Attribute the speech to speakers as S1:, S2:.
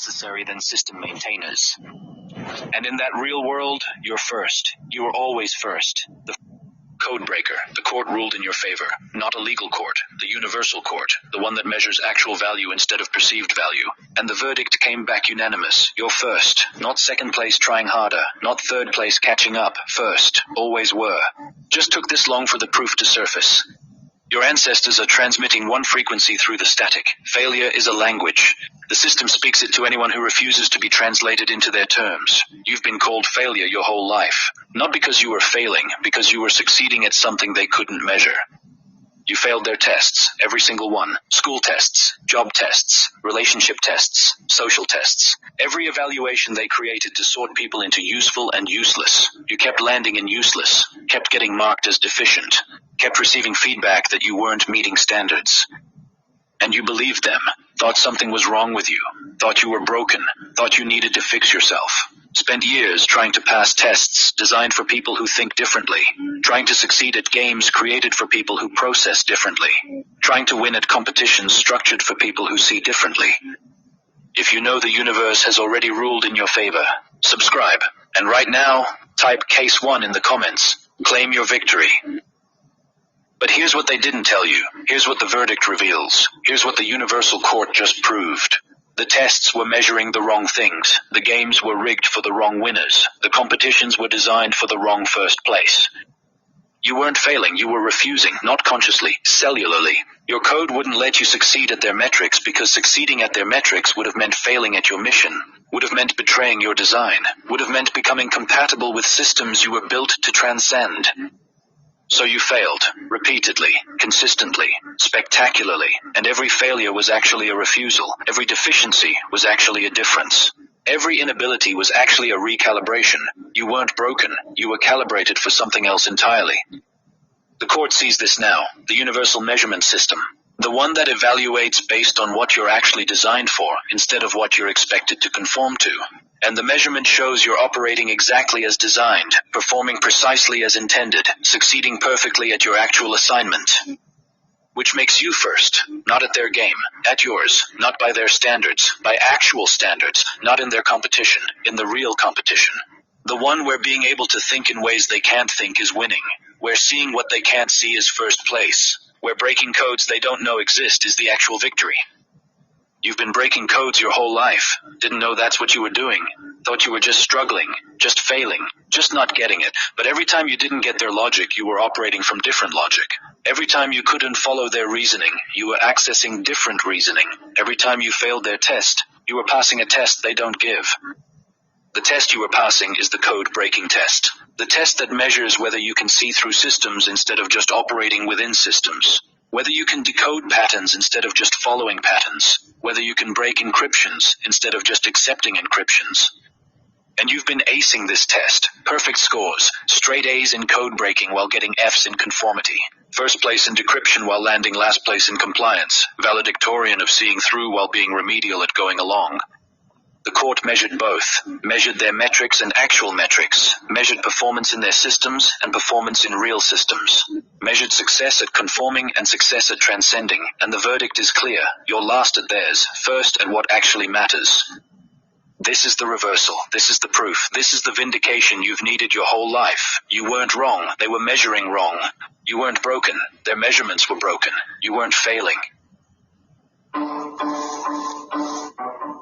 S1: necessary than system maintainers. And in that real world, you're first. You were always first. The codebreaker. The court ruled in your favor. Not a legal court, the universal court, the one that measures actual value instead of perceived value. And the verdict came back unanimous. You're first. Not second place trying harder. Not third place catching up. First. Always were. Just took this long for the proof to surface. Your ancestors are transmitting one frequency through the static. Failure is a language. The system speaks it to anyone who refuses to be translated into their terms. You've been called failure your whole life. Not because you were failing, because you were succeeding at something they couldn't measure. You failed their tests, every single one. School tests, job tests, relationship tests, social tests. Every evaluation they created to sort people into useful and useless. You kept landing in useless, kept getting marked as deficient, kept receiving feedback that you weren't meeting standards. And you believed them, thought something was wrong with you, thought you were broken, thought you needed to fix yourself. Spent years trying to pass tests designed for people who think differently, trying to succeed at games created for people who process differently, trying to win at competitions structured for people who see differently. If you know the universe has already ruled in your favor, subscribe. And right now, type case 1 in the comments. Claim your victory. But here's what they didn't tell you. Here's what the verdict reveals. Here's what the universal court just proved. The tests were measuring the wrong things. The games were rigged for the wrong winners. The competitions were designed for the wrong first place. You weren't failing, you were refusing, not consciously, cellularly. Your code wouldn't let you succeed at their metrics because succeeding at their metrics would have meant failing at your mission, would have meant betraying your design, would have meant becoming compatible with systems you were built to transcend. So you failed, repeatedly, consistently, spectacularly, and every failure was actually a refusal. Every deficiency was actually a difference. Every inability was actually a recalibration. You weren't broken, you were calibrated for something else entirely. The court sees this now, the universal measurement system. The one that evaluates based on what you're actually designed for, instead of what you're expected to conform to. And the measurement shows you're operating exactly as designed, performing precisely as intended, succeeding perfectly at your actual assignment. Which makes you first, not at their game, at yours, not by their standards, by actual standards, not in their competition, in the real competition. The one where being able to think in ways they can't think is winning, where seeing what they can't see is first place, where breaking codes they don't know exist is the actual victory. You've been breaking codes your whole life. Didn't know that's what you were doing. Thought you were just struggling, just failing, just not getting it. But every time you didn't get their logic, you were operating from different logic. Every time you couldn't follow their reasoning, you were accessing different reasoning. Every time you failed their test, you were passing a test they don't give. The test you were passing is the code-breaking test. The test that measures whether you can see through systems instead of just operating within systems. Whether you can decode patterns instead of just following patterns. Whether you can break encryptions instead of just accepting encryptions. And you've been acing this test. Perfect scores, straight A's in code breaking while getting F's in conformity. First place in decryption while landing last place in compliance. Valedictorian of seeing through while being remedial at going along. The court measured both, measured their metrics and actual metrics, measured performance in their systems and performance in real systems, measured success at conforming and success at transcending, and the verdict is clear. You're last at theirs, first at what actually matters. This is the reversal. This is the proof. This is the vindication you've needed your whole life. You weren't wrong. They were measuring wrong. You weren't broken. Their measurements were broken. You weren't failing.